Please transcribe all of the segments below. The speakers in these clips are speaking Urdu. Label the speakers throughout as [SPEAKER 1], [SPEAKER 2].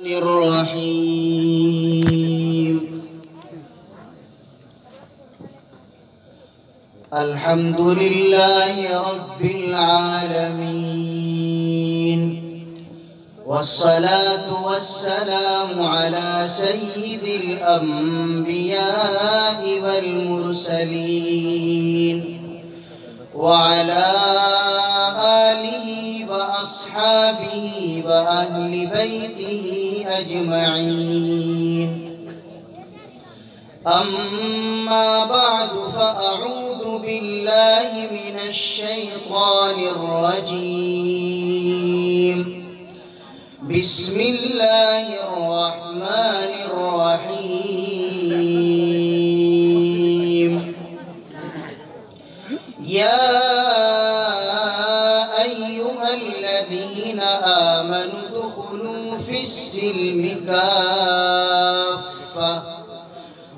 [SPEAKER 1] الرحيم. الحمد لله رب العالمين، والصلاة والسلام على سيد الأنبياء والمرسلين وعلى آله وأصحابه وأهل بيته أجمعين. أما بعد، فأعوذ بالله من الشيطان الرجيم. بسم الله الرحمن الرحيم. يا أيها الذين آمنوا ادخلوا في السلم كافة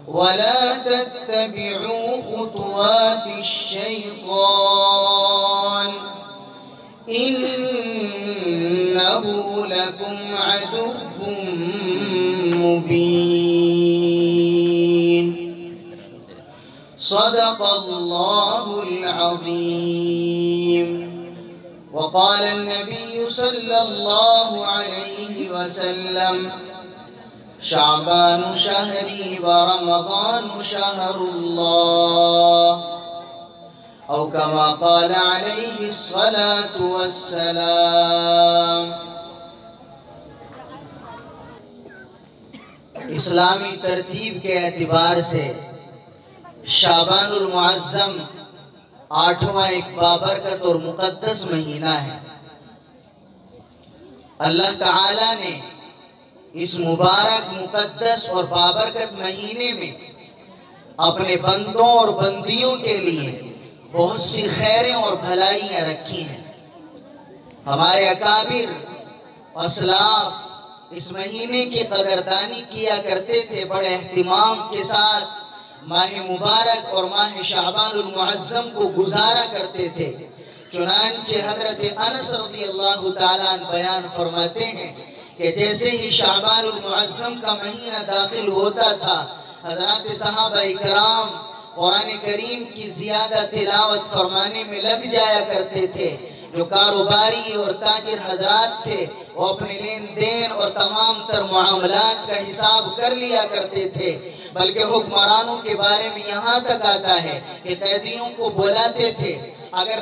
[SPEAKER 1] ولا تتبعوا خطوات الشيطان إنه لكم عدو مبين. صدق الله العظيم. وقال النبي صلى الله عليه وسلم: شعبان شهري ورمضان شهر الله، أو كما قال عليه الصلاة والسلام. اسلامی ترتیب کے اعتبار سے شعبان المعظم 8واں ایک بابرکت اور مقدس مہینہ ہے۔ اللہ تعالیٰ نے اس مبارک مقدس اور بابرکت مہینے میں اپنے بندوں اور بندیوں کے لیے بہت سی خیریں اور بھلائیاں رکھی ہیں۔ ہمارے اکابر اسلاف اس مہینے کی قدردانی کیا کرتے تھے، بڑے اہتمام کے ساتھ ماہ مبارک اور ماہ شعبان المعظم کو گزارا کرتے تھے۔ چنانچہ حضرت انس رضی اللہ تعالیٰ عنہ بیان فرماتے ہیں کہ جیسے ہی شعبان المعظم کا مہینہ داخل ہوتا تھا، حضرات صحابہ اکرام قرآن کریم کی زیادہ تلاوت فرمانے میں لگ جایا کرتے تھے۔ جو کاروباری اور تاجر حضرات تھے وہ اپنے لین دین اور تمام تر معاملات کا حساب کر لیا کرتے تھے، بلکہ حکمرانوں کے بارے میں یہاں تک آتا ہے کہ قیدیوں کو بلاتے تھے۔ اگر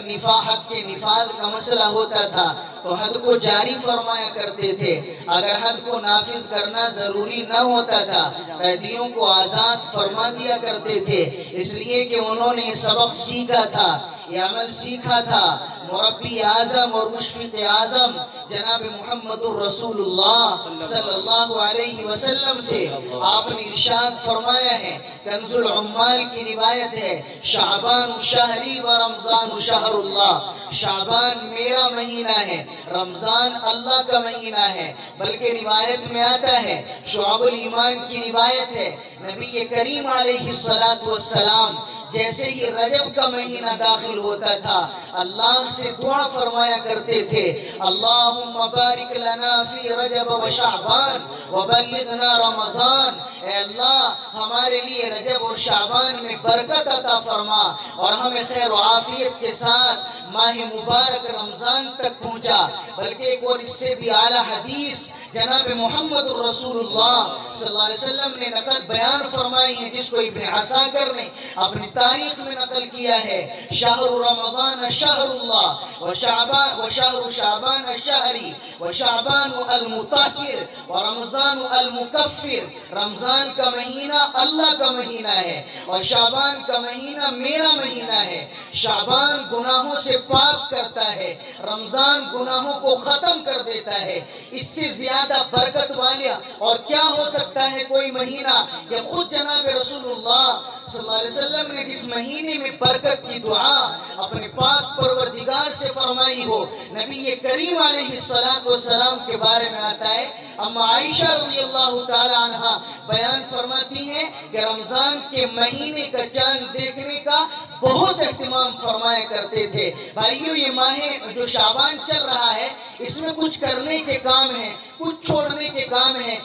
[SPEAKER 1] حد کے نفاذ کا مسئلہ ہوتا تھا تو حد کو جاری فرمایا کرتے تھے، اگر حد کو نافذ کرنا ضروری نہ ہوتا تھا قیدیوں کو آزاد فرما دیا کرتے تھے، اس لیے کہ انہوں نے سبق سیکھا تھا، یہ عمل سیکھا تھا۔ مربی اعظم اور مشفق اعظم جناب محمد الرسول اللہ صلی اللہ علیہ وسلم سے آپ نے ارشاد فرمایا ہے، کنز العمال کی روایت ہے، شعبان شہری و رمضان شہر اللہ، شعبان میرا مہینہ ہے، رمضان اللہ کا مہینہ ہے۔ بلکہ روایت میں آتا ہے، شعب الایمان کی روایت ہے، نبی کریم علیہ السلام جیسے ہی رجب کا مہینہ داخل ہوتا تھا اللہ سے دعا فرمایا کرتے تھے، اللہم بارک لنا فی رجب و شعبان وبلغنا رمضان، اے اللہ ہمارے لیے رجب اور شعبان میں برکت عطا فرما اور ہمیں خیر و عافیت کے ساتھ ماہ مبارک رمضان تک پہنچا۔ بلکہ ایک اور اس سے بھی اعلیٰ حدیث جناب محمد الرسول اللہ صلی اللہ علیہ وسلم نے نقل بیان فرمائی ہے، جس کو ابن عساکر نے اپنی تاریخ میں نقل کیا ہے، شہر رمضان شہر اللہ وشہر شعبان شہری وشعبان المطہر ورمضان المکفر، رمضان کا مہینہ اللہ کا مہینہ ہے اور شعبان کا مہینہ میرا مہینہ ہے۔ شعبان گناہوں سے پاک کرتا ہے، رمضان گناہوں کو ختم کر دیتا ہے۔ اس سے زیادہ برکت والا اور کیا ہو سکتا ہے کوئی مہینہ کہ خود جناب رسول اللہ صلی اللہ علیہ وسلم نے جس مہینے میں برکت کی دعا اپنے پاک پروردگار سے فرمائی ہو۔ نبی کریم علیہ السلام کے بارے میں آتا ہے، اما عائشہ رضی اللہ تعالی عنہ بیان فرماتی ہیں کہ رمضان کے مہینے کا چاند دیکھنے کا بہت اہتمام فرمایا کرتے تھے۔ بھائیو، یہ ماہ جو شعبان چل رہا ہے اس میں کچھ کرنے کے کام ہیں، کچھ چھوڑنے کے کام ہیں،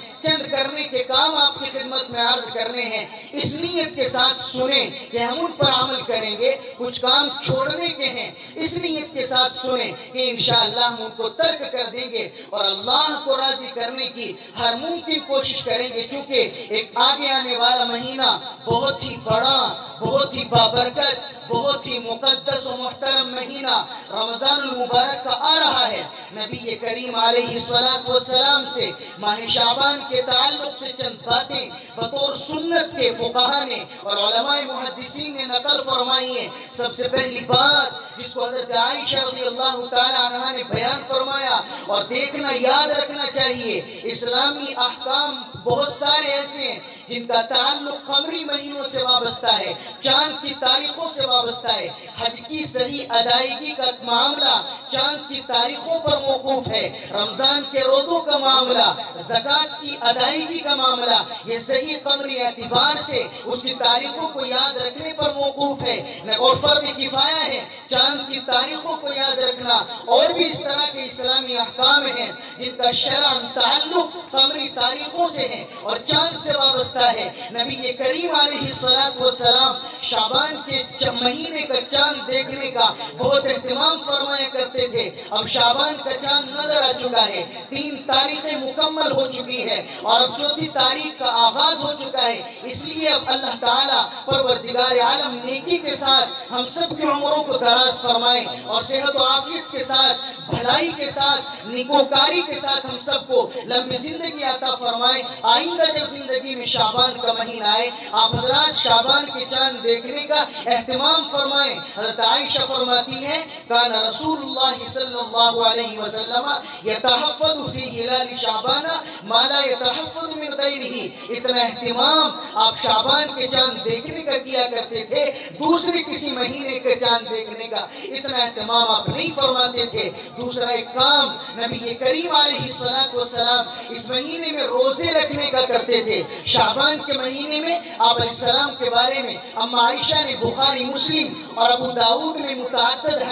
[SPEAKER 1] کام آپ کی خدمت میں عرض کرنے ہیں، اس نیت کے ساتھ سنیں کہ ہم ان پر عمل کریں گے، کچھ کام چھوڑنے کے ہیں، اس نیت کے ساتھ سنیں کہ انشاءاللہ ہم ان کو ترک کر دیں گے اور اللہ کو راضی کرنے کی ہر ممکن کوشش کریں گے، کیونکہ ایک آگے آنے والا مہینہ بہت ہی بڑا، بہت ہی بابرکت، بہت ہی مقدس و محترم مہینہ رمضان المبارک کا آ رہا ہے۔ نبی کریم علیہ السلام سے ماہ شعبان کے تعلق سے چند باتیں بطور سنت کے فقہا نے اور علماء محدثین نے نقل فرمائی ہیں۔ سب سے پہلی بات جس کو حضرت عائشہ رضی اللہ تعالیٰ عنہ نے بیان فرمایا اور دیکھنا یاد رکھنا چاہیے، اسلامی احکام بہت سارے ایسے ہیں جن کا تعلق قمری مہینوں سے وابستہ ہے، چاند کی تاریخوں سے وابستہ ہے۔ حج کی صحیح ادائیگی کا معاملہ چاند کی تاریخوں پر موقوف ہے، رمضان کے روزوں کا معاملہ، زکوٰۃ کی ادائیگی کا معاملہ، یہ صحیح قمری اعتبار سے اس کی تاریخوں کو یاد رکھنے پر موقوف ہے اور فرض کفایہ ہے چاند کی تاریخوں کو یاد رکھنا۔ اور بھی اس طرح کے اسلامی احکام ہیں جن کا شرعاً تعلق قمری تاریخوں سے ہے اور چاند سے وابستہ ہے۔ نبی کریم علیہ السلام شعبان کے مہینے کا چاند دیکھنے کا بہت اہتمام فرمایا کرتے تھے۔ اب شعبان کا چاند نظر آ چکا ہے، 3 تاریخیں مکمل ہو چکی ہے اور اب 4تھی تاریخ کا آغاز ہو چکا ہے۔ اس لیے اب اللہ تعالیٰ پروردگار عالم نیکی کے ساتھ ہم سب کی عمروں کو دراز فرمائے اور صحت و عافیت کے ساتھ، بھلائی کے ساتھ، نیکوکاری کے ساتھ ہم سب کو لمبی زندگی عطا فرمائے۔ آئندہ جب زندگی میں شعبان کا مہینہ آئے، آپ حضرات شعبان کے چاند دیکھنے کا اہتمام فرمائیں۔ حضرت عائشہ فرماتی ہے کان رسول اللہ صلی اللہ علیہ وسلم یتحفظ فی ہلال شعبان ما لا یتحفظ من غیرہ۔ اتنا اہتمام آپ شعبان کے چاند دیکھنے کا کیا کرتے تھے، دوسرے کسی مہینے کے چاند دیکھنے کا اتنا اہتمام آپ نہیں فرماتے تھے۔ دوسرا ایک کام نبی کریم علیہ السلام اس مہینے میں روزے رکھنے کا کرتے تھے۔ شعبان کے مہینے میں آپ علیہ السلام کے بارے میں اما عائشہ نے بخاری، مسلم اور ابو داؤد میں متعدد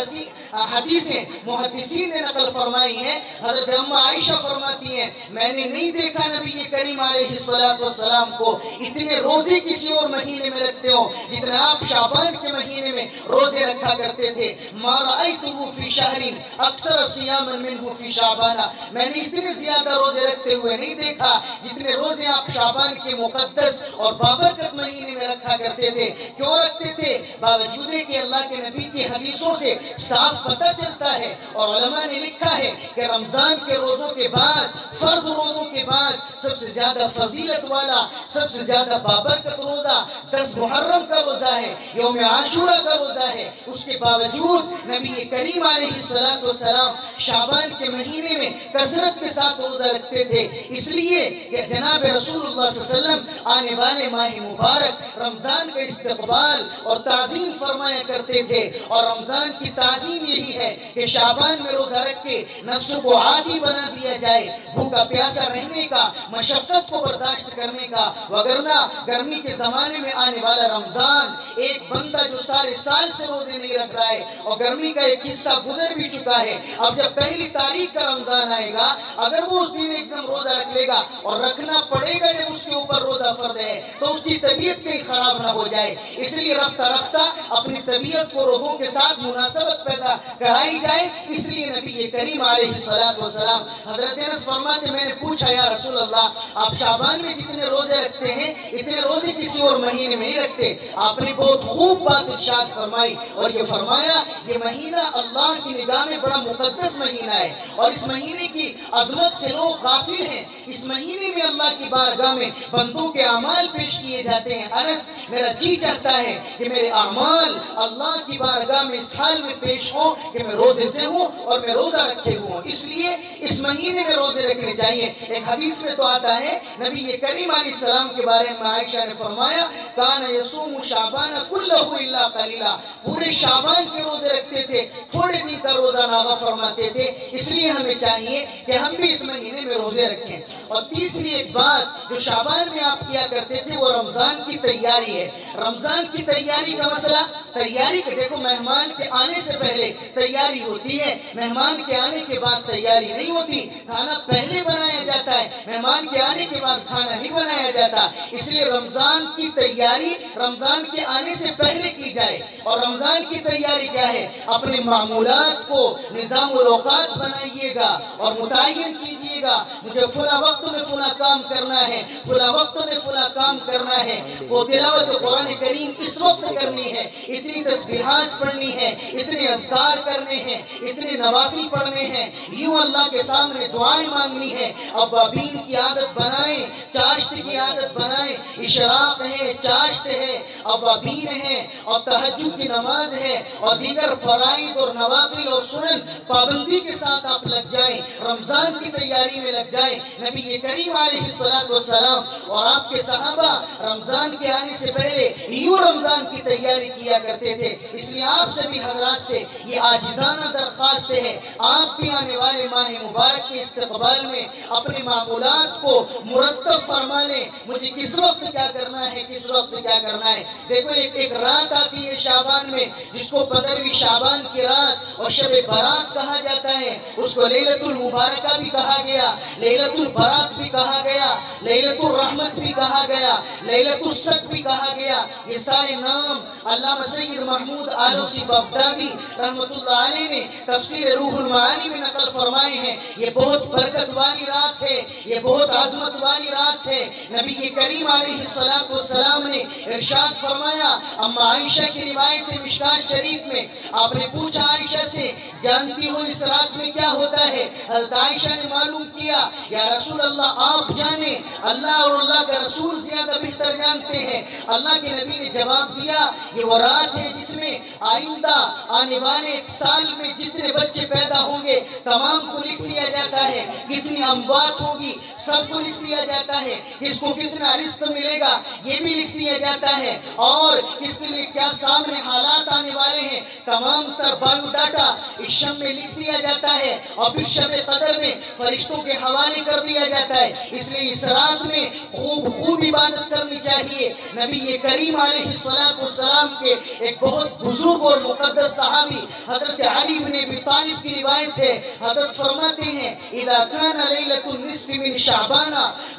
[SPEAKER 1] حدیثیں محدثین نے نقل فرمائی ہیں۔ حضرت اما عائشہ فرماتی ہیں میں نے نہیں دیکھا نبی کریم علیہ السلام کو اتنے روزے کسی اور مہینے میں رکھتے ہو جتنا آپ شعبان کے مہینے میں روزے رکھا کرتے تھے۔ ما رأیتہ فی شہر اکثر صیاما منہ فی شعبان، میں نے اتنے زیادہ روزے رکھتے ہوئے نہیں دیکھا جتنے روزے آپ شعبان کے مقدس اور بابرکت مہینے میں رکھا کرتے تھے۔ کیوں رکھتے تھے؟ باوجود کہ اللہ کے نبی کی حدیثوں سے صاف پتہ چلتا ہے اور علماء نے لکھا ہے کہ رمضان کے روزوں کے بعد، فرض روزوں کے بعد سب سے زیادہ فضیلت والا، سب سے زیادہ بابرکت روزہ 10 محرم کا روزہ ہے، یوم عاشورہ کا روزہ ہے۔ اس کے باوجود نبی کریم علیہ السلام شعبان کے مہینے میں کثرت کے ساتھ روزہ رکھتے تھے، اس لیے کہ جناب رسول اللہ صلی اللہ علیہ وسلم آنے والے ماہ مبارک رمضان کا استقبال اور تعظیم فرمایا کرتے تھے۔ اور رمضان کی تعظیم یہی ہے کہ شعبان میں روزہ رکھ کے نفس کو عادی بنا دیا جائے، بھوکا پیاسا رہنے کا، مشقت کو برداشت کرنے کا، وگرنہ گرمی کے زمانے میں آنے والا رمضان ایک بندہ جو سارے سال سے روزے نہیں رکھ رہا ہے اور گرمی کا ایک حصہ گزر بھی چکا ہے، اب جب پہلی تاریخ کا رمضان آئے گا اگر وہ اس دن ایک دم روزہ رکھ لے گا اور رکھنا پڑے گا جب اس کے اوپر روزہ فرض ہے تو اس کی طبیعت کہیں خراب نہ ہو جائے، اس لیے رفتہ رفتہ اپنی طبیعت کو روزوں کے ساتھ مناسبت پیدا کرائی جائے۔ اس لیے نبی کریم علیہ السلام حضرت انس فرماتے میں نے پوچھا یا رسول اللہ آپ شعبان میں جتنے روزے رکھتے ہیں اتنے روزے کسی اور مہینے میں نہیں رکھتے؟ آپ نے بہت خوب بات ارشاد فرمائی اور یہ فرمایا یہ مہینہ اللہ کی نگاہ میں بڑا مقدس مہینہ ہے اور اس مہینے کی عظمت سے لوگ غافل ہیں۔ اس مہینے میں اللہ کی بارگاہ میں بندوں کے اعمال پیش کیے جاتے ہیں۔ انس میرا جی چاہتا ہے کہ میرے اعمال اللہ کی بارگاہ میں اس حال میں پیش ہوں کہ میں روزے سے ہوں اور میں روزہ رکھے ہوں، اس لیے اس مہینے میں روزے رکھنے چاہیے۔ ایک حدیث میں تو آتا ہے نبی کریم علیہ السلام کے بارے میں عائشہ نے فرمایا کان یصوم شعبان کلہ الا قلیلا، پورے شعبان کے روزے رکھتے تھے، تھوڑے دن کا روزہ ناغہ فرماتے تھے، اس لیے ہمیں چاہیے کہ ہم بھی اس مہینے میں روزے رکھیں۔ اور تیسری ایک بات جو شعبان میں آپ کیا کرتے تھے وہ رمضان کی تیاری ہے۔ رمضان کی تیاری کا مسئلہ تیاری کے دیکھو مہمان کے آنے سے پہلے تیاری ہوتی ہے، مہمان کے آنے کے بعد تیاری نہیں ہوتی، کھانا پہلے بنایا جاتا ہے، مہمان کے آنے کے بعد کھانا نہیں بنایا جاتا۔ اس لیے رمضان کی تیاری رمضان کے آنے سے پہلے کی جائے۔ اور رمضان کی تیاری کیا ہے؟ اپنے معمولات کو نظام الاوقات بنائیے گا اور متعین کیجئے گا، مجھے فلاں وقت میں فلاں کام کرنا ہے، فلاں وقت میں فلاں کام کرنا ہے۔ وہ تلاوت قرآن کریم اس وقت کرنی ہے، اتنی تسبیحات پڑھنی ہے، اتنے اذکار کرنے ہیں، اتنے نوافل پڑھنے ہیں، یوں اللہ کے سامنے دعائیں مانگنی ہے۔ اوابین کی عادت بنائیں، چاشت کی عادت بنائیں، اشراق ہے، چاشت ہے، اوابین ہے، اور تہجد کی نماز ہے، اور دیگر فرائض اور نوافل اور سنن پابندی کے ساتھ آپ لگ جائیں، رمضان کی تیاری میں لگ جائیں۔ نبی کریم علیہ السلام اور آپ کے صحابہ رمضان کے آنے سے پہلے یوں رمضان کی تیاری کیا کرتے تھے۔ اس لیے آپ سے بھی حضرات سے یہ عاجزانہ درخواست ہے، آپ بھی آنے والے ماہ مبارک کے استقبال میں اپنے معمولات کو مرتب فرما لیں، مجھے کس وقت کیا کرنا ہے، کس وقت کیا کرنا ہے۔ دیکھو ایک رات آتی ہے شعبان میں جس کو 15ویں شعبان کی رات اور شب برات کہا جاتا ہے، اس کو لیلۃ المبارکہ بھی کہا گیا، لیلۃ البرات بھی کہا گیا، لیلۃ الرحمت بھی کہا گیا، لیلۃ الصدق بھی کہا گیا۔ یہ سارے نام علامہ سید محمود آلوسی بغدادی رحمت اللہ علیہ نے تفسیر روح المعانی میں نقل فرمائے ہیں۔ یہ بہت برکت والی رات ہے، یہ بہت عظمت والی رات ہے۔ نبی کریم علیہ السلام نے ارشاد فرمایا، اما عائشہ کی روایت ہے مشکاۃ شریف میں، آپ نے پوچھا عائشہ سے، جانتی ہو اس رات میں کیا ہوتا ہے؟ حضرت عائشہ نے معلوم کیا، یا رسول اللہ آپ جانے، اللہ اور اللہ کا رسول زیادہ بہتر جانتے ہیں۔ اللہ کے نبی نے جواب دیا، یہ وہ رات ہے جس میں آئندہ آنے والے ایک سال میں جتنے بچے پیدا ہوں گے تمام کو لکھ دیا جاتا ہے، کتنی اموات ہوگی سب کو لکھ دیا جاتا ہے، کس کو کتنا رزق ملے گا یہ بھی لکھ دیا جاتا ہے، اور کس کے لیے کیا سامنے حالات آنے والے ہیں تمام تر بایو ڈاٹا اس شب میں لکھ دیا جاتا ہے، اور پھر شب قدر میں فرشتوں کے حوالے کر دیا جاتا ہے۔ اس لیے اس رات میں خوب عبادت کرنی چاہیے۔ نبی کریم علیہ السلام کے ایک بہت بزرگ اور مقدس صحابی حضرت علی بن ابی طالب کی روایت ہے، حضرت فرماتے ہیں، اذا كان ليلة النصف من شعبان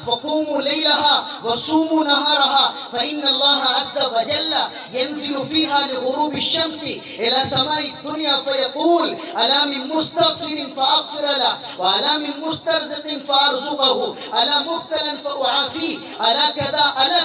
[SPEAKER 1] فقوموا ليلها وصوموا نهارها فإن الله عز وجل ينزل فيها لغروب الشمس إلى سماء الدنيا فيقول ألا من مستغفر فأغفر له وألا من مسترزق فأرزقه ألا مبتلا فأعافيه ألا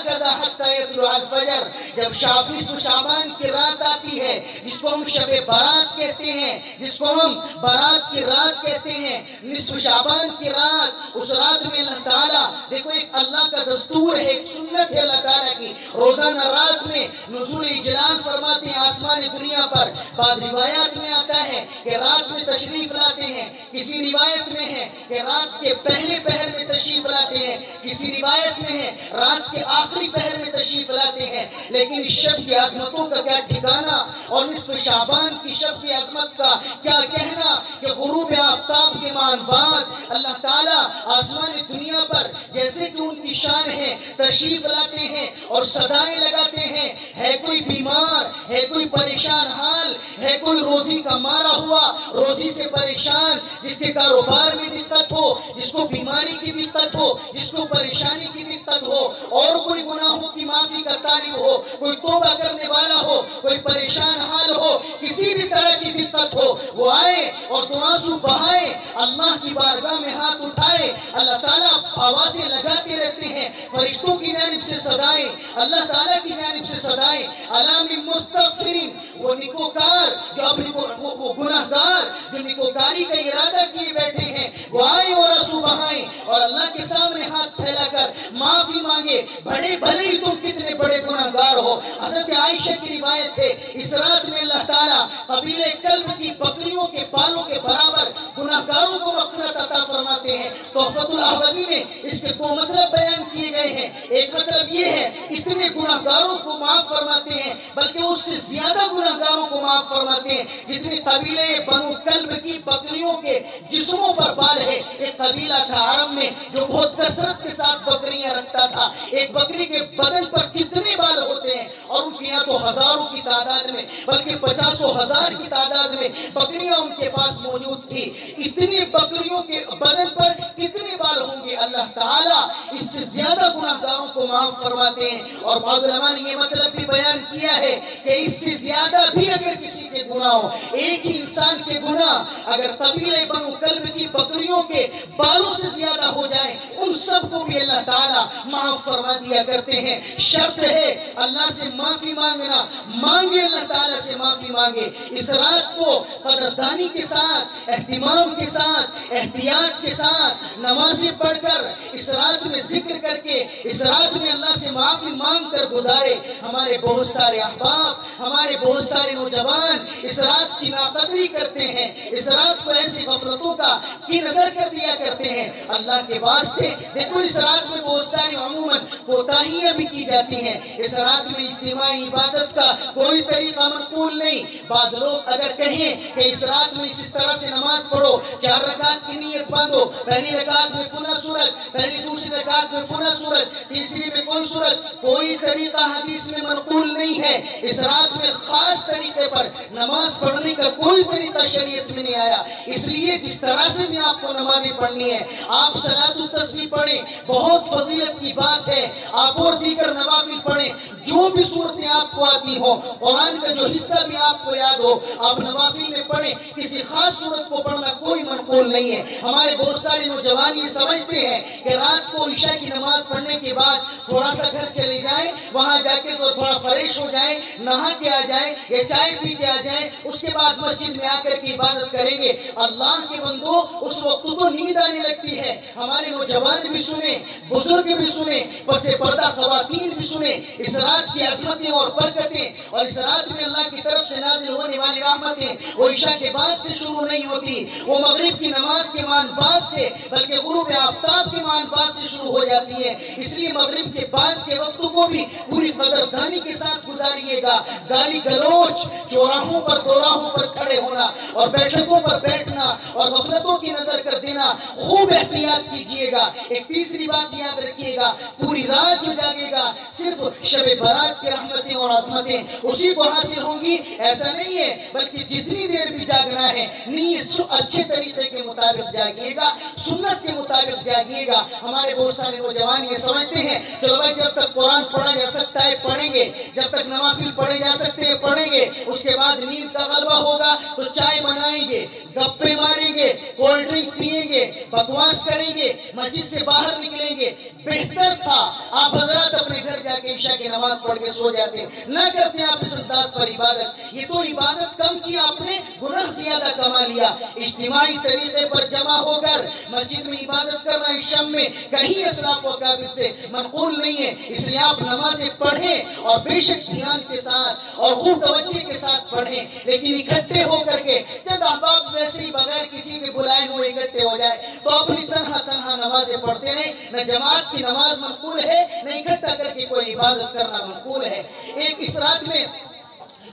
[SPEAKER 1] كذا حتى يطلع الفجر۔ جب 26 شعبان کی رات آتی ہے جس کو ہم شب برات کہتے ہیں، جس کو ہم برات کی رات کہتے ہیں، نصف شعبان کی رات، اس رات میں اللہ تعالیٰ دیکھو ایک اللہ کا دستور ہے، ایک سنت ہے اللہ تعالیٰ کی، روزانہ رات میں نزول جلال فرماتے ہیں آسمان دنیا پر۔ بعض روایات میں آتا ہے کہ رات میں تشریف لاتے ہیں، کسی روایت میں ہے کہ رات کے پہلے پہر میں تشریف لاتے ہیں، کسی روایت میں ہے رات کے آخری پہر میں تشریف لاتے ہیں۔ لیکن اس شب کی عظمتوں کا کیا ٹھکانہ، اور نصف شعبان کی شب کی عظمت کا کیا کہنا کہ غروب آفتاب کے بعد اللہ تعالیٰ آسمان دنیا پر جیسے کہ ان کی شان ہے تشریف لاتے ہیں اور صدائیں لگاتے ہیں، ہے کوئی بیمار، ہے کوئی پریشان حال، ہے کوئی روزی کا مارا ہوا، روزی سے پریشان، جس کے کاروبار میں دقت ہو، جس کو بیماری کی دقت ہو، جس کو پریشانی کی دقت ہو، اور کوئی گناہوں کی معافی کا طالب ہو، کوئی توبہ کرنے والا ہو، کوئی پریشان حال ہو، کسی بھی طرح کی دقت ہو، وہ آئے اور دو آنسو بہائے، اللہ کی بارگاہ میں ہاتھ اٹھائے، اللہ تعالیٰ آوازیں لگاتے رہتے ہیں، فرشتوں کی جانب سے صدائیں، اللہ تعالیٰ کی جانب سے صدائیں، علام مستغفرین، وہ نکوکار جو اپنی وہ گناہگار جو نکوکاری کا ارادہ کیے بیٹھے ہیں، وہ آئے اور آنسو بہائیں اور اللہ کے سامنے ہاتھ پھیلا کر معافی مانگے، بڑے بھلے ہی تم کتنے بڑے گناہگار ہو۔ حضرت عائشہ کی روایت ہے، اس رات میں اللہ تعالیٰ قبیلہ کلب کی بکریوں کے بالوں کے برابر گناہگاروں کو مغفرت عطا فرماتے ہیں۔ تحفۃ الاحوذی میں اس کے دو مطلب بیان کیے گئے ہیں، ایک مطلب یہ ہے اتنے گناہگاروں کو معاف فرماتے ہیں، بلکہ اس سے زیادہ گناہگاروں کو معاف فرماتے ہیں جتنے قبیلہ بنو کلب کی بکریوں کے جسموں پر بال ہے۔ ایک قبیلہ تھا عرب میں جو بہت کثرت کے ساتھ بکریاں رکھتا تھا، ایک بکری کے بدن پر کتنے بال ہوتے ہیں، اور ان کی یا تو ہزاروں کی تعداد میں بلکہ 50,000 کی تعداد میں بکریاں ان کے پاس موجود تھی. اتنی بکریوں کے بدن پر کتنے بال ہوں گے؟ اللہ تعالیٰ اس سے زیادہ گناہگاروں کو معاف فرماتے ہیں. اور بعض علماء نے یہ مطلب بھی بیان کیا ہے کہ اس سے زیادہ بھی اگر کسی کے گناہ ہو، ایک ہی انسان کے گناہ اگر قبیلہ بنو کلب کی بکریوں کے بالوں سے زیادہ ہو جائیں، ان سب کو بھی اللہ تعالیٰ معاف فرما دیا کرتے ہیں. شرط ہے اللہ سے معافی مانگنا، مانگے اللہ تعالیٰ سے معافی مانگے. اس رات کو قدردانی کے ساتھ، اہتمام کے ساتھ، احتیاط کے ساتھ نمازیں پڑھ کر، اس رات میں ذکر کر کے، اس رات میں اللہ سے معافی مانگ کر گزارے. ہمارے بہت سارے احباب، ہمارے بہت سارے نوجوان اس رات کی ناقدری کرتے ہیں، اس رات کو ایسی غفلتوں کا کی نظر کر دیا کرتے ہیں. اللہ کے واسطے دیکھو، اس رات میں بہت ساری عموماً کوتاہیاں بھی کی جاتی ہیں. اس رات میں اجتماعی عبادت کا کوئی طریقہ منقول نہیں. بعض لوگ اگر کہیں کہ اس رات میں اس طرح سے نماز پڑھو، 4 رکعت کی نیت باندھو، پہلی رکعت میں فلاں سورت، پہلی دوسری رکعت میں فلاں سورت، تیسری میں کوئی سورت، کوئی طریقہ حدیث میں منقول نہیں ہے. اس رات میں خاص طریقے پر نماز پڑھنے کا کوئی طریقہ شریعت میں نہیں آیا. اس لیے جس طرح سے بھی آپ کو نمازیں پڑھنی ہے، آپ صلاۃ التسبیح پڑھیں، بہت فضیلت کی بات ہے. آپ اور دیگر نوافل پڑھیں، جو بھی صورتیں آپ کو آتی ہوں، قرآن کا جو حصہ بھی آپ کو یاد ہو، آپ نوافل میں پڑھیں. کسی خاص صورت کو پڑھنا کوئی منقول نہیں ہے. ہمارے بہت سارے نوجوان یہ سمجھتے ہیں کہ رات کو عشاء کی نماز پڑھنے کے بعد تھوڑا سا گھر چلے جائیں، وہاں جا کے تو تھوڑا فریش ہو جائیں، نہا کے آ جائیں یا چائے پی کے آ جائیں، اس کے بعد مسجد میں آ کر کے عبادت کریں گے. اللہ کے بندو، اس وقت تو نیند آنے لگتی ہے. ہمارے نوجوان بھی سنیں، بزرگ بھی سنیں، پس پردہ خواتین بھی سنیں. اس رات کی عظمتیں اور برکتیں، اور اس رات میں اللہ کی طرف سے نازل ہونے والی رحمتیں وہ عشاء کے بعد سے شروع نہیں ہوتی، وہ مغرب کی نماز کے مان بعد سے، بلکہ غروب آفتاب کے مان بعد سے شروع ہو جاتی ہے. اس لیے مغرب کے بعد کے وقت کو بھی پوری قدردانی کے ساتھ گزاریے گا. گالی گلوچ، چوراہوں پر دوراہوں پر کھڑے ہونا اور بیٹھکوں پر بیٹھنا اور غفلتوں کی نظر کر دینا، خوب احتیاط کیجئے گا. ایک تیسری بات یاد رکھیے گا، پوری رات جو جاگے گا صرف شب برات کی رحمتیں اور عظمتیں اسی کو حاصل ہوں گی، ایسا نہیں ہے. بلکہ جتنی دیر بھی جاگنا ہے، نیت اچھے طریقے کے مطابق جاگیے گا، سنت کے مطابق جاگیے گا. ہمارے بہت سارے نوجوان یہ سمجھتے ہیں چلو بھائی، جب تک قرآن پڑھا جا سکتا ہے پڑھیں گے، جب تک نوافل پڑھے جا سکتے ہیں پڑھیں گے، اس کے بعد نیند کا غلبہ ہوگا تو چائے بنائیں گے، گپے ماریں گے، کولڈ ڈرنک پیئیں گے، بکواس کریں گے، مسجد سے باہر نکلیں گے. بہتر تھا آپ حضرات اپنے گھر جا کے عشاء کی نماز پڑھ کے سو جاتے، نہ کرتے آپ اس انداز پر عبادت. یہ تو عبادت کم کی آپ نے، گناہ زیادہ کما لیا. اجتماعی طریقے پر جمع ہو کر مسجد میں عبادت کرنا اس شب میں کہیں اسلاف و اکابر سے منقول نہیں ہے. اس لیے آپ نمازیں پڑھیں اور بے شک دھیان کے ساتھ اور خوب توجہ کے ساتھ پڑھیں، لیکن اکٹھے ہو کر کے جب احباب ویسے ہی بغیر کسی کے بلائے ہوئے اکٹھے ہو جائے تو اپنی تنہا نمازیں پڑھتے رہیں. نہ جماعت کی نماز منقول ہے، نہ اکٹھا کر کے کوئی عبادت کرنا منقول ہے. ایک اس رات میں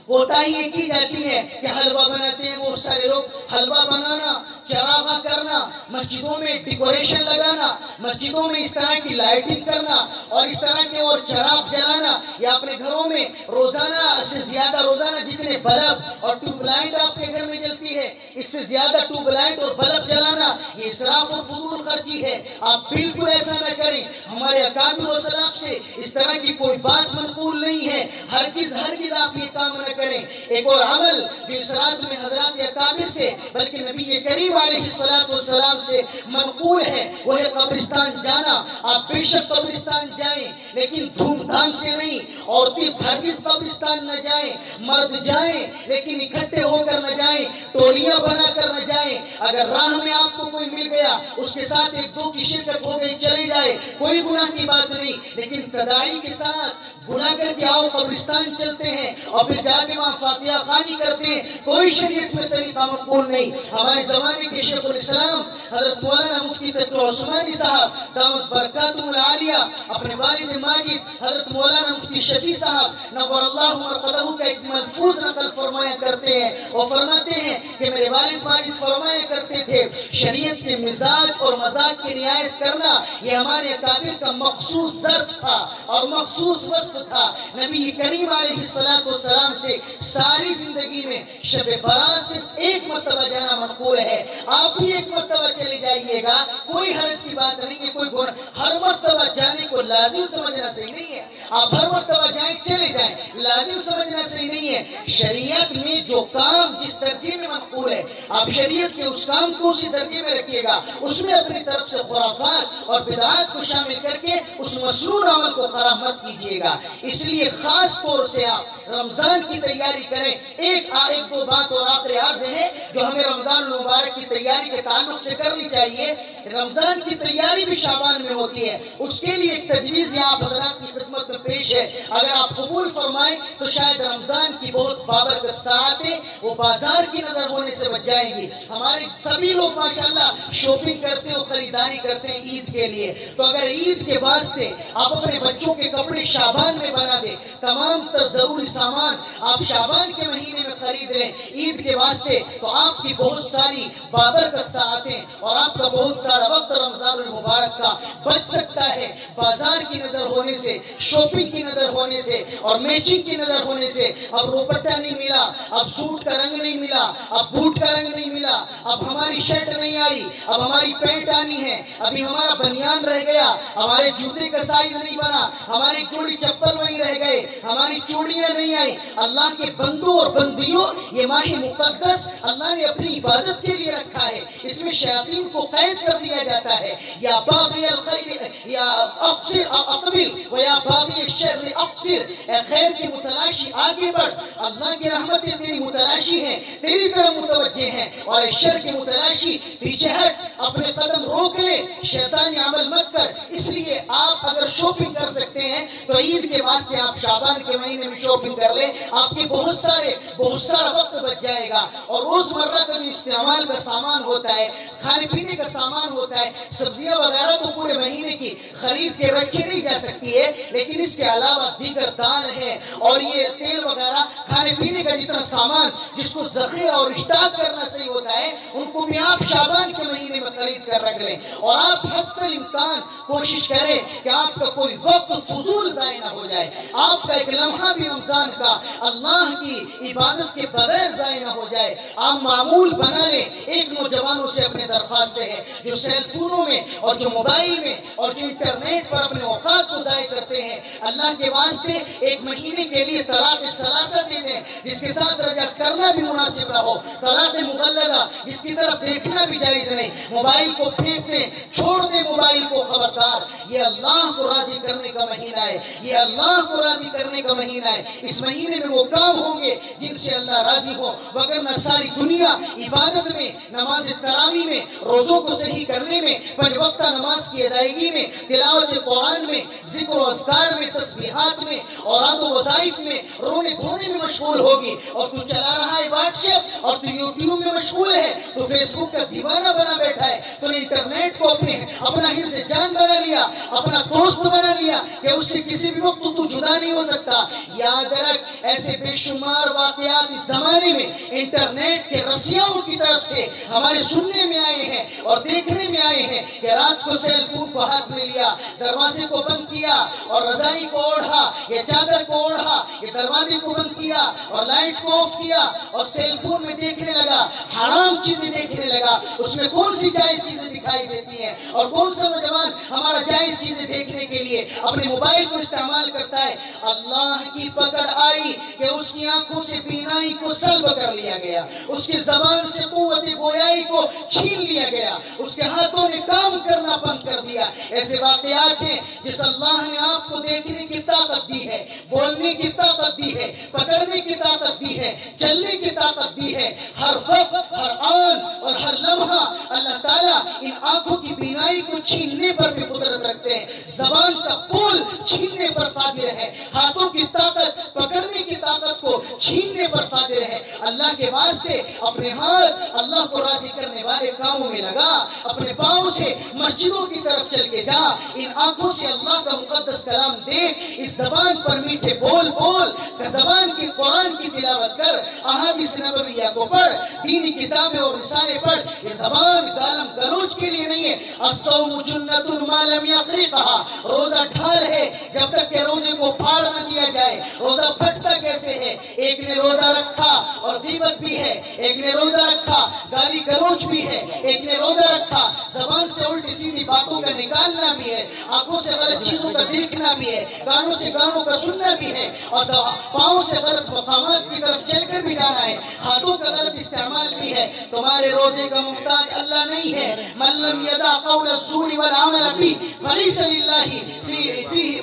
[SPEAKER 1] کوتاہی یہ کی جاتی ہے کہ حلوہ بناتے ہیں بہت سارے لوگ. حلوہ بنانا، چراغاں کرنا، مسجدوں میں ڈیکوریشن لگانا، مسجدوں میں اس طرح کی لائٹنگ کرنا اور اس طرح کے اور چراغ جلانا، یا اپنے گھروں میں روزانہ سے زیادہ، روزانہ جتنے بلب اور ٹیوب لائٹ آپ کے گھر میں جلتی ہے اس سے زیادہ ٹیوب لائٹ اور بلب جلانا، یہ اسراف اور فضول خرچی ہے. آپ بالکل ایسا نہ کریں. ہمارے اکابر و سلاف سے اس طرح کی کوئی بات منقول نہیں ہے. ہرگز آپ یہ کام نہ کریں. ایک اور عمل جو اس رات میں حضرات اکابر سے بلکہ نبی کریم علیہ السلام سے منقول ہے، وہ ہے قبرستان جانا. آپ بے شک قبرستان جائیں، لیکن دھوم دھام سے نہیں. عورتیں ہرگز قبرستان نہ جائیں، مرد جائیں لیکن اکٹھے ہو کر نہ جائیں، ٹولیاں بنا کر نہ جائیں. اگر راہ میں آپ کو کوئی مل گیا، اس کے ساتھ ایک دو کی شرکت ہو گئی، چلے جائے، کوئی گناہ کی بات نہیں. لیکن تداعی کے ساتھ بلا کر کے آؤ قبرستان چلتے ہیں اور پھر جا کے وہاں فاتحہ خوانی کرتے ہیں، کوئی شریعت میں طریقہ مقبول نہیں. ہمارے زمانے کے شیخ الاسلام حضرت مولانا مفتی تقی عثمانی صاحب دامت برکاتہ العالیہ اپنے والد ماجد حضرت مولانا مفتی شفیع صاحب نور اللہ مرقدہ کا ایک ملفوظ نقل فرمایا کرتے ہیں. وہ فرماتے ہیں کہ میرے والد ماجد فرمایا کرتے تھے، شریعت کے مزاج اور مزاج کی رعایت کرنا یہ ہمارے اکابر طاہر کا مخصوص ظرف تھا اور مخصوص وصف تھا. نبی کریم علیہ السلام سے ساری زندگی میں شب برات صرف ایک مرتبہ جانا منقول ہے. آپ بھی ایک مرتبہ چلے جائیے گا, کوئی حرج کی بات نہیں ہے, کوئی گناہ. ہر مرتبہ جانے کو لازم سمجھنا صحیح نہیں ہے. آپ ہر مرتبہ جائیں چلے جائیں, لازم سمجھنا صحیح نہیں ہے. شریعت میں جو کام جس درجے میں منقول ہے, آپ شریعت کے اس کام کو اسی درجے میں رکھیے گا. اس میں اپنی طرف سے خرافات اور بدعات کو شامل کر کے اس مسنون عمل کو خراب مت کیجیے گا. اس لیے خاص طور سے آپ رمضان کی تیاری کریں. ایک دو بات اور آخری عرض ہے جو ہمیں رمضان المبارک کی تیاری کے تعلق سے کرنی چاہیے. رمضان کی تیاری بھی شعبان میں ہوتی ہے. اس کے لیے ایک تجویز یہاں حضرات کی خدمت میں پیش ہے. اگر آپ قبول فرمائیں تو شاید رمضان کی بہت بابرکت ساعتیں وہ بازار کی نظر ہونے سے بچ جائیں گی. ہمارے سبھی لوگ ماشاءاللہ شاپنگ کرتے ہیں اور خریداری کرتے ہیں عید کے لیے. تو اگر عید کے واسطے آپ اپنے بچوں کے کپڑے شعبان میں بنا دیں, تمام تر ضروری سامان آپ شعبان کے مہینے میں خرید لیں عید کے واسطے, تو آپ کی بہت ساری بابرکت ساعتیں اور آپ کا بہت سارا وقت رمضان المبارک کا بچ سکتا ہے. بازار کی نظر ہونے سے, شاپنگ کی نظر ہونے سے اور میچنگ کی نظر ہونے سے. اب روپٹہ نہیں ملا, اب سوٹ کا رنگ نہیں ملا, اب بوٹ کا رنگ نہیں ملا, اب ہماری شرٹ نہیں آئی, اب ہماری پینٹ آنی ہے, ابھی ہمارا بنیان رہ گیا, ہمارے جوتے کا سائز نہیں بنا, ہماری جوڑی چپل وہیں رہ گئے, ہماری چوڑیاں نہیں آئی. اللہ کے بندوں اور بندیوں, یہ ماہ مقدس اللہ نے اپنی عبادت کے لیے رکھا ہے. اس میں شیاطین کو قید کر دیا جاتا ہے. یا باغی الخیر یا اقصر اقبل و یا باغی الشر اقصر, اے خیر کی متلاشی آگے بڑھ, اللہ کی رحمتیں تیری متلاشی ہیں, تیری طرف متوجہ ہیں, اور شر کی متلاشی پیچھے ہٹ, اپنے قدم روک لے, شیطانی عمل مت کر. اس لیے آپ اگر شاپنگ کر سکتے ہیں تو عید کے واسطے آپ شعبان کے مہینے میں شاپنگ کر لیں. آپ کی بہت سارا وقت بچ جائے گا. اور روزمرہ کا جو استعمال کا سامان ہوتا ہے, کھانے پینے کا سامان ہوتا ہے, سبزیاں وغیرہ تو پورے مہینے کی خرید کے رکھی نہیں جا سکتی ہے, لیکن اس کے علاوہ دیگر دال ہے اور یہ تیل وغیرہ, کھانے پینے کا جتنا سامان جس کو ذخیرہ اور اسٹاک کرنا صحیح ہوتا ہے, ان کو بھی آپ شعبان کے مہینے میں خرید کر رکھ لیں. اور آپ حد الامکان کوشش کریں کہ آپ کا کوئی وقت فضول ضائع نہ ہو جائے, آپ کا ایک لمحہ بھی رمضان کا اللہ کی عبادت کے بغیر ضائع نہ ہو جائے. آپ معمول بنا لیں. ایک نوجوانوں سے اپنے درخواستیں ہیں جو سیل فونوں میں اور جو موبائل میں اور جو انٹرنیٹ پر اپنے اوقات کو ضائع کرتے ہیں, اللہ کے واسطے ایک مہینے کے لیے طلاق ثلاثہ دے دیں جس کے ساتھ رجع کرنا بھی مناسب نہ ہو, طلاق مغلظہ جس کی طرف دیکھنا بھی جائز نہیں. موبائل کو پھینک دیں, چھوڑ دیں موبائل کو. خبردار, یہ اللہ کو راضی کرنے کا مہینہ ہے, یہ اللہ کو راضی کرنے کا مہینہ ہے. اس مہینے میں وہ کام ہوں گے جن سے اللہ راضی ہو, وگرنہ ساری دنیا عبادت میں, نماز تراویح میں, روزوں کو صحیح کرنے میں, پنج وقتہ نماز کی ادائیگی میں, تلاوت قرآن میں, ذکر و اذکار میں, تسبیحات میں, اوراد و وظائف میں, رونے دھونے میں مشغول ہوگی. اور تو چلا رہا ہے واٹس ایپ, اور تو یوٹیوب میں مشغول ہے, تو فیس بک کا دیوانہ بنا بیٹھا ہے, تو نے انٹرنیٹ کو اپنا حرز جان بنا لیا, اپنا دوست بنا لیا کہ اس سے کسی بھی وقت تو جدا نہیں ہو سکتا. یاد رکھ, ایسے بے شمار واقعات اس زمانے میں انٹرنیٹ کے رسیاؤں کی طرف سے ہمارے سننے میں آئے ہیں اور دیکھنے میں آئے ہیں کہ رات کو سیل فون کو ہاتھ میں لیا, دروازے کو بند کیا اور رضائی کو اوڑھا یا چادر کو اوڑھا, یہ دروازے کو بند کیا اور لائٹ کو آف کیا اور سیل فون میں دیکھنے لگا, حرام چیزیں دیکھنے لگا. اس میں کون سی جائز چیزیں دکھائی دیتی ہیں اور کون سا نوجوان ہمارا جائز چیزیں دیکھنے کے لیے اپنے موبائل کو استعمال کرتا ہے. اللہ کی پکڑ آئی کہ اس کی آنکھوں سے بینائی کو سلب کر لیا گیا, اس کی زبان سے قوت گویائی کو چھین لیا گیا, اس کے ہاتھوں نے کام کرنا بند کر دیا. ایسے واقعات ہیں جس اللہ نے آپ کو دیکھنے کی طاقت دی ہے, بولنے کی طاقت دی ہے, پکڑنے کی طاقت دی ہے, چلنے کی طاقت دی ہے. ہر وقت, ہر آن اور ہر لمحہ اللہ تعالیٰ ان آنکھوں کی بینائی کو چھیننے پر بھی قدرت رکھتے ہیں, زبان کا بول چھیننے پر قادر ہے, ہاتھوں کی طاقت پکڑنے کی طاقت کو چھیننے پر قادر ہے. اللہ کے واسطے اپنے ہاتھ اللہ کو راضی کرنے والے کاموں میں لگا، اپنے پاؤں سے مسجدوں کی طرف چل کے جا، ان آنکھوں سے اللہ کا مقدس کلام دیکھ، اس زبان پر میٹھے بول بول، زبان کی قرآن کی تلاوت کر، احادیث نبویہ کو پڑھ، دینی کتابیں اور رسالے پڑھ۔ یہ زبان گالم گلوچ کے لیے نہیں ہے۔ الصوم جنۃ ما لم یقرقھا، روزہ ڈھال ہے جب تک کہ روزے کو پھاڑ نہ دیا جائے۔ روزہ پھٹتا کیسے ہے؟ ایک نے روزہ رکھا اور غیبت بھی ہے، ایک نے روزہ رکھا گالی گلوچ بھی ہے، ایک نے روزہ رکھا زبان سے الٹی سیدھی باتوں کا نکالنا بھی ہے، آنکھوں سے غلط چیزوں کا دیکھنا بھی ہے، کانوں سے گانوں کا سننا بھی ہے، اور پاؤں سے غلط مقامات کی طرف چل کر بھی جانا ہے، ہاتھوں کا غلط استعمال بھی ہے۔ تمہارے روزے کا محتاج اللہ نہیں ہے۔ من لم یدع قول الزور والعمل به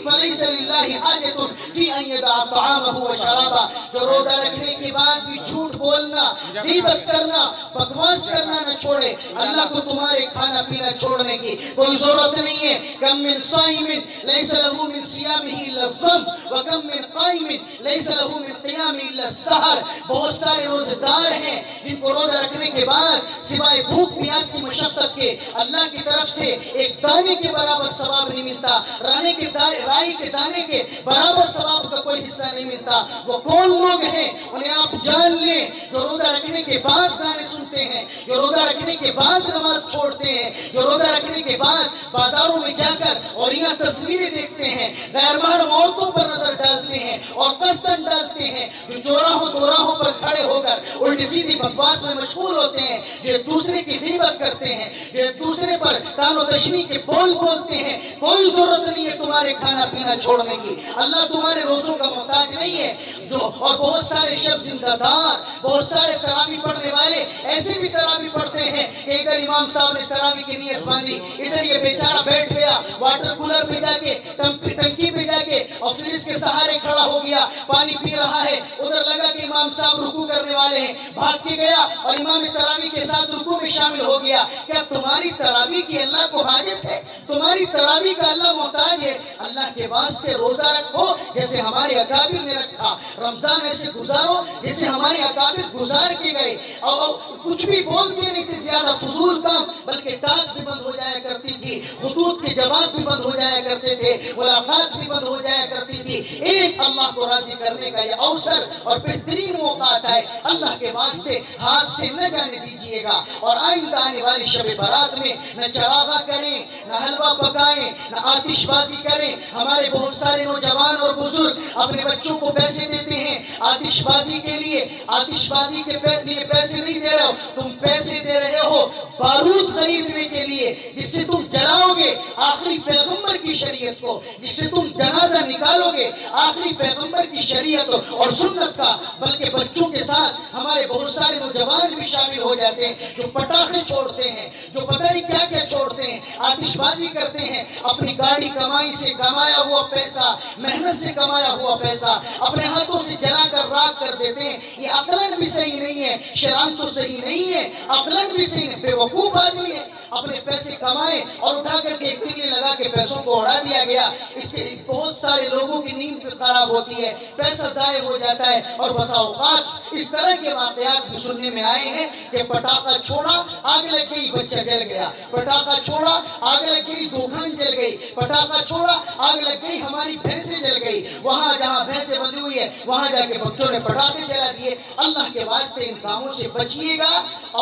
[SPEAKER 1] فلیس للہ حاجۃ فی ان یدع طعامہ وشرابہ۔ جو روزہ رکھنے کے بعد بھی جھوٹ بولنا، غیبت کرنا، بکواس کرنا نہ چھوڑے، اللہ کو تمہارے کھانا پینا چھوڑنے کی کوئی ضرورت نہیں ہے۔ کم من صائم لیس له من صیامہ الا الصوم وکم من قائم لیس له من قیام الا السحر۔ بہت سارے روزے دار ہیں جن کو روزہ رکھنے کے بعد سوائے بھوک پیاس کی مشقت کے اللہ کی طرف سے ایک دانے کے برابر ثواب نہیں ملتا، رائی کے دانے کے برابر ثواب کا کوئی حصہ نہیں ملتا۔ وہ کون لوگ ہیں انہیں آپ جان لیں، جو روزہ رکھنے کے بعد گانے سنتے ہیں، جو روزہ رکھنے کے بعد نماز چھوڑتے ہیں، جو روزہ رکھنے کے بعد بازاروں میں جا کر اور یہاں تصویریں دیکھتے ہیں، غیر محرم عورتوں پر نظر ڈالتے ہیں اور قصداً ڈالتے ہیں، جو چوراہوں پر کھڑے ہو کر الٹی سیدھی بکواس میں مشغول ہوتے ہیں، جو ایک دوسرے کی غیبت کرتے ہیں، جو ایک دوسرے پر تان و تشنیع کے بول بولتے ہیں۔ کوئی ضرورت نہیں ہے تمہارے کھانا پینا چھوڑنے کی، اللہ تمہارے روزوں کا محتاج نہیں ہے۔ اور بہت سارے شب زندہ دار، بہت سارے تراویح پڑھنے والے ایسے بھی تراویح پڑھتے ہیں کہ ادھر امام صاحب نے تراویح کی نیت باندھی، ادھر یہ بیچارہ بیٹھ گیا واٹر کولر پہ جا کے، ٹنکی پہ جا کے، اور پھر اس کے سہارے کھڑا ہو گیا، پانی پی رہا ہے، ادھر لگا کہ امام صاحب رکوع کرنے والے ہیں، بھاگ کے گیا اور امام تراویح کے ساتھ رکوع میں شامل ہو گیا۔ کیا تمہاری تراویح کی اللہ کو حاجت ہے؟ تمہاری تراویح کا اللہ محتاج ہے؟ اللہ کے واسطے روزہ رکھو جیسے ہمارے اکابر نے رکھا، رمضان ایسے گزارو جیسے ہمارے اکابر گزار کے گئے، اور کچھ بھی بولتے نہیں تھے زیادہ فضول کام، بلکہ ٹاک بھی بند ہو جایا کرتی تھی، خطوط کے جواب بھی بند ہو جایا کرتے تھے، ملاقات بھی بند ہو جایا کرتی تھی۔ ایک اللہ کو راضی کرنے کا یہ اوسر اور بہترین موقع آتا ہے، اللہ کے واسطے ہاتھ سے نہ جانے دیجئے گا۔ اور آئندہ آنے والی شب برات میں نہ چراغاں کریں، نہ حلوہ پکائیں، نہ آتش بازی کریں۔ ہمارے بہت سارے نوجوان اور بزرگ اپنے بچوں کو پیسے دیتے ہیں آتش بازی کے لیے، آتش بازی کے لیے پیسے نہیں دے رہے ہو، تم پیسے دے رہے ہو بارود خریدنے کے لیے، جس سے تم جلاؤ گے آخری پیغمبر کی شریعت کو، جس سے تم جنازہ نکالو گے آخری پیغمبر کی شریعت اور سنت کا۔ بلکہ بچوں کے ساتھ ہمارے بہت سارے نوجوان بھی شامل ہو جاتے ہیں جو پٹاخے چھوڑتے ہیں، جو پتہ نہیں کیا کیا چھوڑتے ہیں، آتش بازی کرتے ہیں، اپنی گاڑی کمائی سے کمایا ہوا پیسہ، محنت سے کمایا ہوا پیسہ اپنے ہاتھوں سے جلا کر راکھ کر دیتے ہیں۔ یہ عقلاً بھی صحیح نہیں ہے، شرعاً تو صحیح نہیں ہے، عقلاً بھی صحیح نہیں، بیوقوف آدمی ہے۔ اپنے پیسے کمائے اور اٹھا کر کے ایک تیلی لگا کے پیسوں کو اڑا دیا گیا، اس کے بہت سارے لوگوں کی نیند بھی خراب ہوتی ہے، پیسہ ضائع ہو جاتا ہے، اور بسا اوقات اس طرح کے واقعات بھی سننے میں آئے ہیں کہ پٹاخہ چھوڑا آگ لگ گئی بچہ جل گیا، پٹاخہ چھوڑا آگ لگ گئی دکان جل گئی، پٹاخہ چھوڑا آگ لگ گئی ہماری بھینسیں جل گئی، وہاں جہاں بھینسیں بندھی ہوئی ہے وہاں جا کے بچوں نے پٹاخے جلا دیے۔ اللہ کے واسطے ان کاموں سے بچیے گا،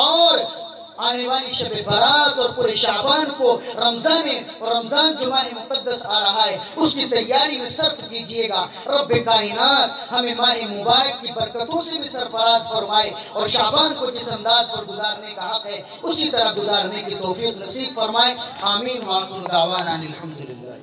[SPEAKER 1] اور آنے والی شب برات اور پورے شعبان کو رمضان جو ماہ مقدس آ رہا ہے اس کی تیاری میں صرف کیجئے گا۔ رب کائنات ہمیں ماہ مبارک کی برکتوں سے بھی سرفراز فرمائے، اور شعبان کو جس انداز پر گزارنے کا حق ہے اسی طرح گزارنے کی توفیق نصیب فرمائے۔ آمین وآخر دعوانا الحمدللہ۔